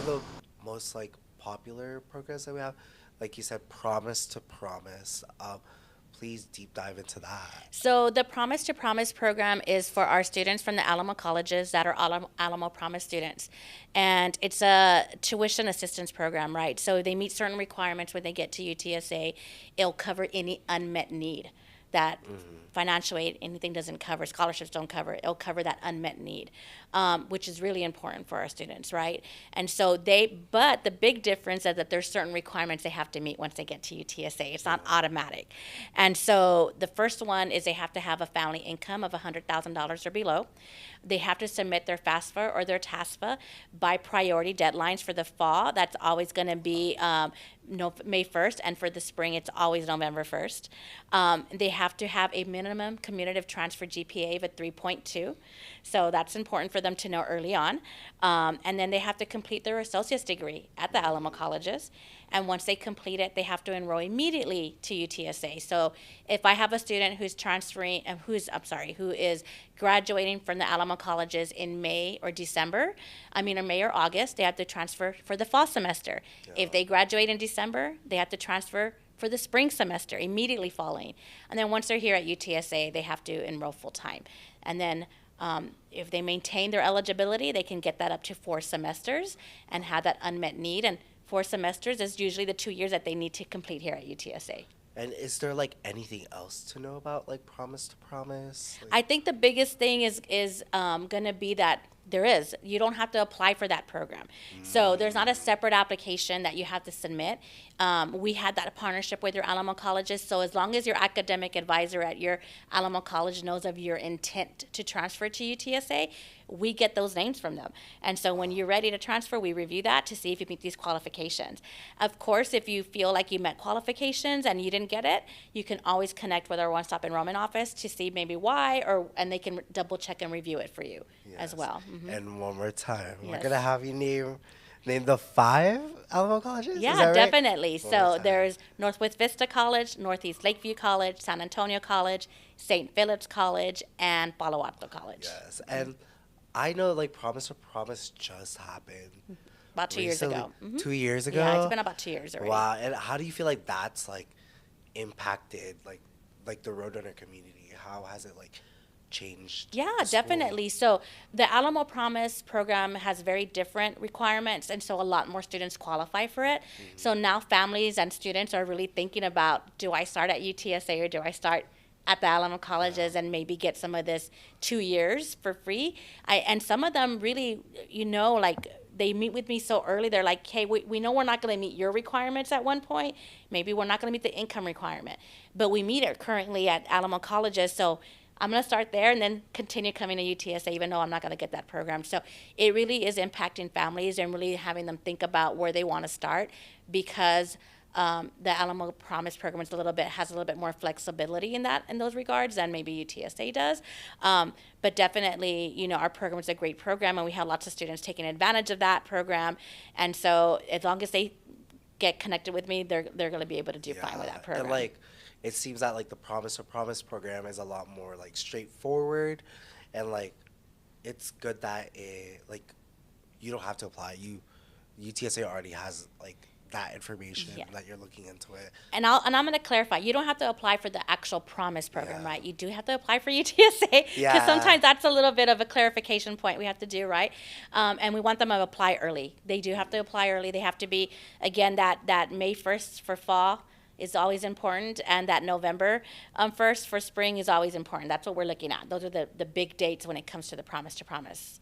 of the most like popular programs that we have, like you said, Promise to Promise. Please deep dive into that. So the Promise to Promise program is for our students from the Alamo colleges that are Alamo Promise students. And it's a tuition assistance program, right? So they meet certain requirements when they get to UTSA. It'll cover any unmet need that financial aid, anything doesn't cover, scholarships don't cover. It'll cover that unmet need, which is really important for our students, right? And so but the big difference is that there's certain requirements they have to meet once they get to UTSA. It's not automatic. And so the first one is they have to have a family income of $100,000 or below. They have to submit their FAFSA or their TASFA by priority deadlines. For the fall. That's always going to be May 1st, and for the spring, it's always November 1st. They have to have a minimum cumulative transfer GPA of a 3.2, so that's important for them to know early on. And then they have to complete their associate's degree at the Alamo colleges. And once they complete it, they have to enroll immediately to UTSA. So if I have a student who's transferring, who is graduating from the Alamo colleges in May or May or August, they have to transfer for the fall semester. Yeah. If they graduate in December, they have to transfer for the spring semester immediately following. And then once they're here at UTSA, they have to enroll full time. And then if they maintain their eligibility, they can get that up to 4 semesters and have that unmet need. And 4 semesters is usually the 2 years that they need to complete here at UTSA. And is there like anything else to know about like Promise to Promise? I think the biggest thing is going to be that you don't have to apply for that program. So there's not a separate application that you have to submit. We had that partnership with your Alamo colleges. So as long as your academic advisor at your Alamo college knows of your intent to transfer to UTSA, we get those names from them. And so when you're ready to transfer, we review that to see if you meet these qualifications. Of course, if you feel like you met qualifications and you didn't get it, you can always connect with our one-stop enrollment office to see maybe why, and they can double check and review it for you as well. Mm-hmm. And one more time, Yes. we're gonna have you name the 5 Alamo colleges? Yeah, Is that right? definitely. So there's Northwest Vista College, Northeast Lakeview College, San Antonio College, St. Philip's College, and Palo Alto College. Yes, and I know like Promise to Promise just happened. About 2 years ago. Mm-hmm. 2 years ago? Yeah, it's been about 2 years already. Wow, and how do you feel like that's like impacted like the Roadrunner community? How has it like changed? Yeah, the school? definitely. So the Alamo Promise program has very different requirements, and so a lot more students qualify for it. Mm-hmm. So now families and students are really thinking about, do I start at UTSA or do I start at the Alamo colleges and maybe get some of this 2 years for free? And some of them really, like they meet with me so early. They're like, hey, we know we're not going to meet your requirements at one point. Maybe we're not going to meet the income requirement, but we meet it currently at Alamo colleges. So I'm going to start there and then continue coming to UTSA, even though I'm not going to get that program. So it really is impacting families and really having them think about where they want to start, because the Alamo Promise program has a little bit more flexibility in those regards than maybe UTSA does. But definitely, our program is a great program, and we have lots of students taking advantage of that program. And so as long as they get connected with me, they're going to be able to do fine with that program. And like, it seems that like the Promise to Promise program is a lot more like straightforward, and like it's good that you don't have to apply. UTSA already has like that information that you're looking into it. And I'm going to clarify, you don't have to apply for the actual Promise program, right? You do have to apply for UTSA, because sometimes that's a little bit of a clarification point we have to do, right? And we want them to apply early. They do have to apply early. They have to be, again, that May 1st for fall is always important, and that November 1st for spring is always important. That's what we're looking at. Those are the big dates when it comes to the Promise to Promise.